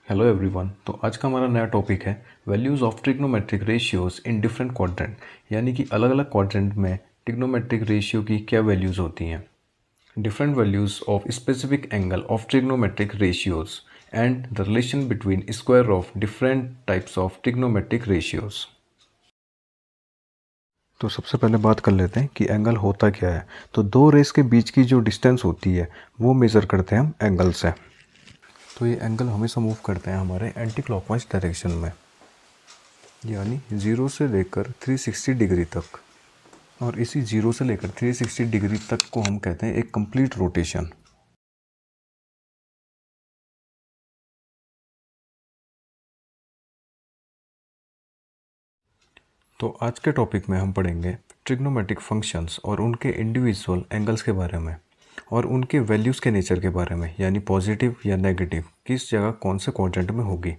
Hello everyone. तो आज का हमारा नया टॉपिक है values of trigonometric ratios in different quadrant, यानी कि अलग अलग क्वाड्रेंट में ट्रिग्नोमेट्रिक रेशियो की क्या वैल्यूज़ होती हैं। Different values of specific angle of trigonometric ratios and the relation between square of different types of trigonometric ratios. तो सबसे पहले बात कर लेते हैं कि एंगल होता क्या है। तो दो रेस के बीच की जो डिस्टेंस होती है वो मेज़र करते हैं हम एंगल से। तो ये एंगल हमेशा मूव करते हैं हमारे एंटी क्लॉकवाइज डायरेक्शन में, यानी 0 से लेकर 360 डिग्री तक। और इसी 0 से लेकर 360 डिग्री तक को हम कहते हैं एक कंप्लीट रोटेशन। तो आज के टॉपिक में हम पढ़ेंगे ट्रिग्नोमेट्रिक फंक्शंस और उनके इंडिविजुअल एंगल्स के बारे में और उनके वैल्यूज़ के नेचर के बारे में, यानी पॉजिटिव या नेगेटिव किस जगह कौन से क्वाड्रेंट में होगी।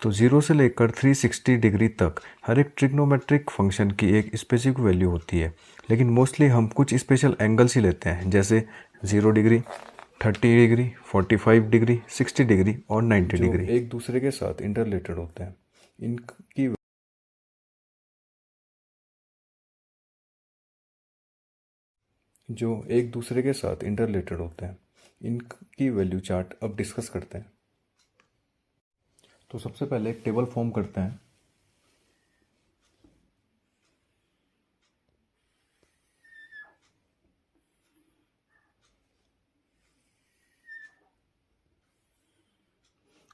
तो 0 से लेकर 360 डिग्री तक हर एक ट्रिग्नोमेट्रिक फंक्शन की एक स्पेसिफिक वैल्यू होती है, लेकिन मोस्टली हम कुछ स्पेशल एंगल्स ही लेते हैं, जैसे 0 डिग्री, 30 डिग्री, 45 डिग्री, 60 डिग्री और 90 डिग्री, एक दूसरे के साथ इंटररिलेटेड होते हैं। इनकी जो एक दूसरे के साथ इंटररिलेटेड होते हैं, इनकी वैल्यू चार्ट अब डिस्कस करते हैं। तो सबसे पहले एक टेबल फॉर्म करते हैं।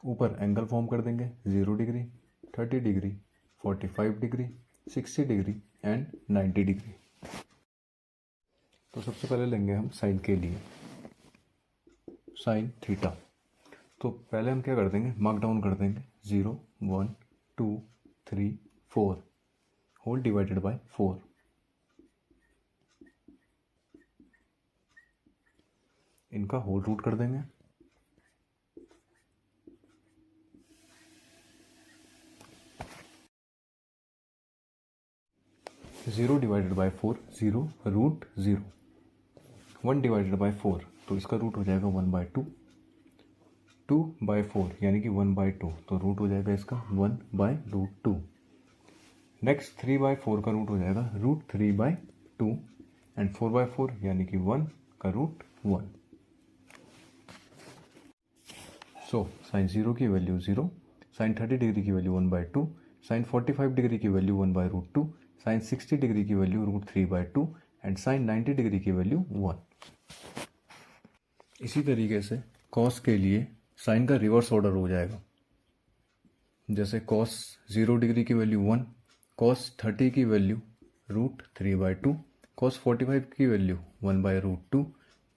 ऊपर एंगल फॉर्म कर देंगे 0 degree, 30 degree, 45 degree, 60 degree and 90 degree. तो सबसे पहले लेंगे हम साइन के लिए साइन थीटा। तो पहले हम क्या कर देंगे, मार्क डाउन कर देंगे 0, 1, 2, 3, 4 होल डिवाइडेड बाय 4। इनका होल रूट कर देंगे। Zero divided by 4, 0 root 0। 1 divided by 4, तो इसका रूट हो जाएगा 1/2। 2/4 यानी कि 1/2, तो रूट हो जाएगा इसका 1/√2। नेक्स्ट 3/4 का रूट हो जाएगा √3/2 एंड 4/4 यानी कि 1 का रूट 1। सो साइन 0 की वैल्यू 0, साइन 30 डिग्री की वैल्यू 1/2, साइन 45 डिग्री की वैल्यू 1/√2, साइन 60 डिग्री की वैल्यू √3/2 एंड साइन 90 डिग्री की वैल्यू 1। इसी तरीके से कॉस के लिए साइन का रिवर्स ऑर्डर हो जाएगा, जैसे कॉस 0 डिग्री की वैल्यू 1, कॉस 30 की वैल्यू √3/2, कॉस 45 की वैल्यू 1/√2,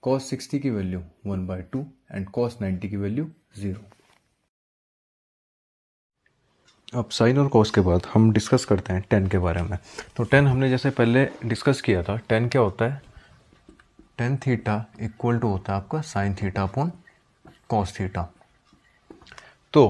कॉस 60 की वैल्यू 1/2 एंड कॉस 90 की वैल्यू 0। अब साइन और कॉस के बाद हम डिस्कस करते हैं टेन के बारे में। तो टेन हमने जैसे पहले डिस्कस किया था, टेन क्या होता है, टेन थीटा इक्वल टू होता है आपका sine theta upon cos theta. तो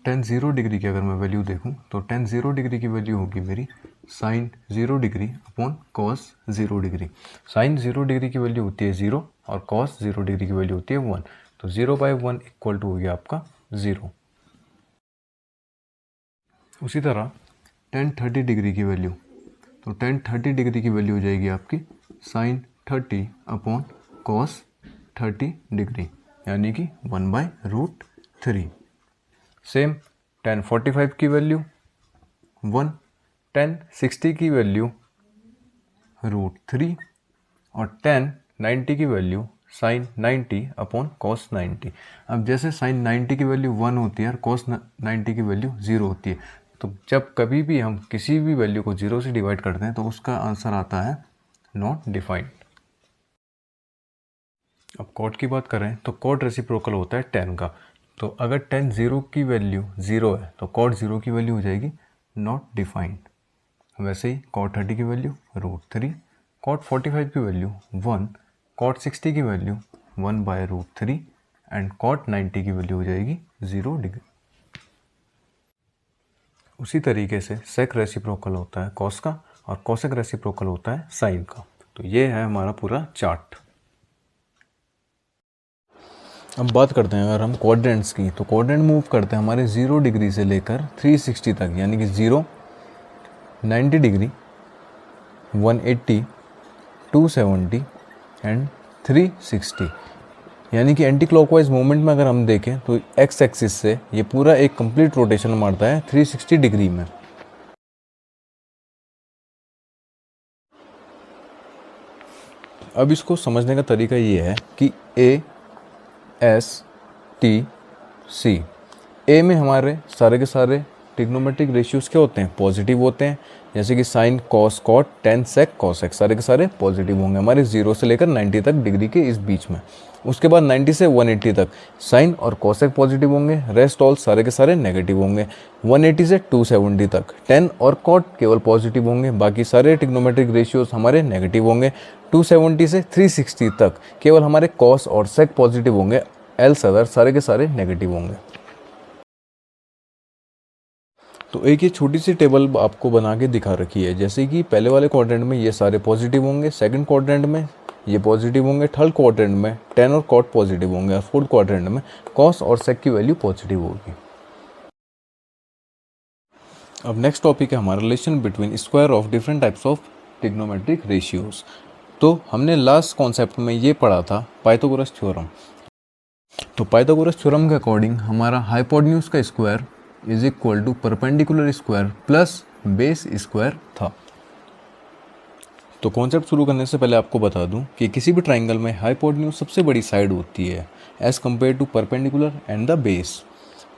टेन 0 डिग्री की अगर मैं वैल्यू देखूं तो टेन 0 डिग्री की वैल्यू होगी मेरी sine 0 degree upon cos 0 degree. Sine 0 degree की वैल्यू होती है 0 और कॉस 0 डिग्री की वैल्यू होती है 1, तो 0/1 इक्वल टू हो गया आपका 0। उसी तरह टेन 30 डिग्री की वैल्यू, तो टेन 30 डिग्री की वैल्यू हो जाएगी आपकी साइन 30 अपॉन कॉस 30 डिग्री, यानी कि 1/√3। सेम टेन 45 की वैल्यू 1, टेन 60 की वैल्यू √3 और टेन 90 की वैल्यू साइन 90 अपॉन कॉस 90। अब जैसे साइन 90 की वैल्यू 1 होती है और कॉस 90 की वैल्यू 0 होती है, तो जब कभी भी हम किसी भी वैल्यू को 0 से डिवाइड करते हैं तो उसका आंसर आता है नॉट डिफाइंड। अब कॉट की बात करें तो कॉट रेसिप्रोकल होता है टेन का। तो अगर टेन 0 की वैल्यू 0 है तो कॉट 0 की वैल्यू हो जाएगी नॉट डिफाइंड। वैसे ही कॉट 30 की वैल्यू √3, कॉट 45 की वैल्यू 1, कॉट 60 की वैल्यू 1/√3 एंड कॉट 90 की वैल्यू हो जाएगी 0 डिग्री। उसी तरीके से सेक रेसिप्रोकल होता है कॉस का और कॉसेक रेसिप्रोकल होता है साइन का। तो ये है हमारा पूरा चार्ट। अब बात करते हैं अगर हम क्वाड्रेंट्स की, तो क्वाड्रेंट मूव करते हैं हमारे 0 डिग्री से लेकर 360 तक, यानी कि 0 90 डिग्री 180 270 एंड 360, यानी कि एंटी क्लॉकवाइज मूवमेंट में अगर हम देखें तो एक्स एक्सिस से ये पूरा एक कंप्लीट रोटेशन मारता है 360 डिग्री में। अब इसको समझने का तरीका ये है कि ए एस टी सी, ए में हमारे सारे के सारे ट्रिग्नोमेट्रिक रेशियोज़ क्या होते हैं, पॉजिटिव होते हैं, जैसे कि sine cos cot tan sec cosec सारे के सारे पॉजिटिव होंगे हमारे 0 से लेकर 90 तक डिग्री के इस बीच में। उसके बाद 90 से 180 तक साइन और कॉसेक पॉजिटिव होंगे, रेस्ट ऑल सारे के सारे नेगेटिव होंगे। 180 से 270 तक टेन और कॉट केवल पॉजिटिव होंगे, बाकी सारे ट्रिग्नोमेट्रिक रेशियोज हमारे नेगेटिव होंगे। 270 से 360 तक केवल हमारे कॉस और सेक पॉजिटिव होंगे, एल्स अदर सारे के सारे नेगेटिव होंगे। तो एक ये छोटी सी टेबल आपको बना के दिखा रखी है, जैसे कि पहले वाले क्वाड्रेंट में ये सारे पॉजिटिव होंगे, सेकंड क्वाड्रेंट में ये पॉजिटिव होंगे, थर्ड क्वाड्रेंट में टेन और कॉट पॉजिटिव होंगे, और फोर्थ क्वाड्रेंट में कॉस और सेक की वैल्यू पॉजिटिव होगी। अब नेक्स्ट टॉपिक है हमारा relation between square of different types of trigonometric ratios. तो हमने लास्ट कॉन्सेप्ट में ये पढ़ा था पाइथागोरस थ्योरम। तो पाइथागोरस थ्योरम के अकॉर्डिंग हमारा हाइपोटेन्यूज का square is equal to perpendicular square plus base square था। तो कॉन्सेप्ट शुरू करने से पहले आपको बता दूं कि किसी भी ट्राइंगल में हाइपोटेन्यूज सबसे बड़ी साइड होती है as compared to perpendicular and the base.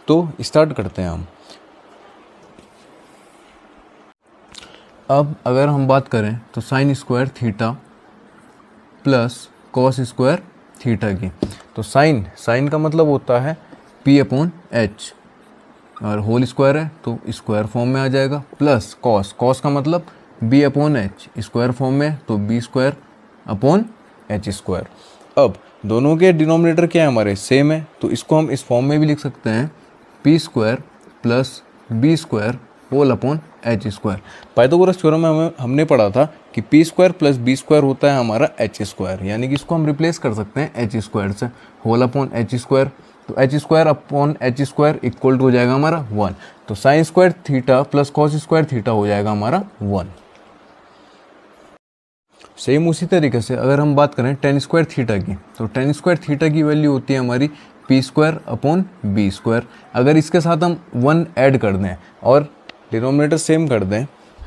तो स्टार्ट करते हैं हम। अब अगर हम बात करें तो sine square theta plus cos square theta की, तो साइन का मतलब होता है p अपॉन एच, और होल स्क्वायर है तो स्क्वायर फॉर्म में आ जाएगा, प्लस कॉस का मतलब b upon H, square form में तो b square upon H square. अब दोनों के डिनोमिनेटर क्या है हमारे सेम है, तो इसको हम इस फॉर्म में भी लिख सकते हैं p square plus b square whole upon H square. Pythagoras theorem में हमने पढ़ा था कि p square plus b square होता है हमारा एच स्क्वायर, यानी कि इसको हम रिप्लेस कर सकते हैं एच स्क्वायर से, होल अपॉन एच स्क्वायर, तो H square upon H square equal to हो जाएगा हमारा 1। तो sine square theta plus cos square theta हो जाएगा हमारा 1। सेम उसी तरीके से अगर हम बात करें टेन स्क्वायर थीटा की, तो टेन स्क्वायर थीटा की वैल्यू होती है हमारी P square upon B square. अगर इसके साथ हम 1 ऐड कर दें और डिनोमिनेटर सेम कर दें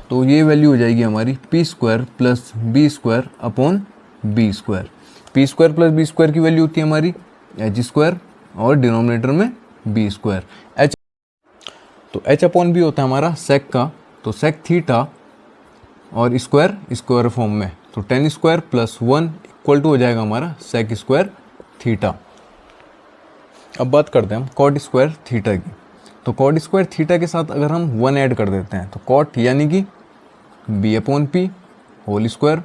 तो ये वैल्यू हो जाएगी हमारी P square plus B square upon B square. P square plus B square की वैल्यू होती है हमारी एच स्क्वायर और डिनोमिनेटर में बी स्क्वायर। एच तो एच अपॉन बी होता है हमारा सेक का, तो सेक थीटा और स्क्वायर फॉर्म में, तो tan square plus 1 equal to हो जाएगा हमारा सेक स्क्वायर थीटा। अब बात करते हैं हम कॉट स्क्वायर थीटा की, तो कॉट स्क्वायर थीटा के साथ अगर हम 1 ऐड कर देते हैं तो कॉट यानी कि B upon P whole square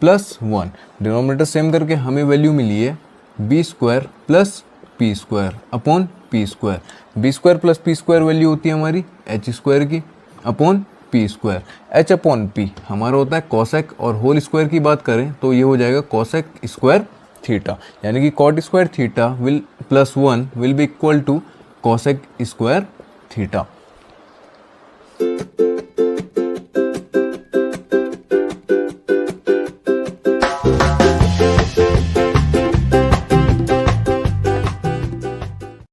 plus 1, denominator same करके हमें वैल्यू मिली है B square plus P square upon P square. B square plus P square value होती है हमारी एच स्क्वायर की upon P square. H upon P हमारा होता है कॉसेक, और होल स्क्वायर की बात करें तो ये हो जाएगा कॉसेक स्क्वायर थीटा, यानी कि cot square theta will plus 1 will be equal to cosec square theta.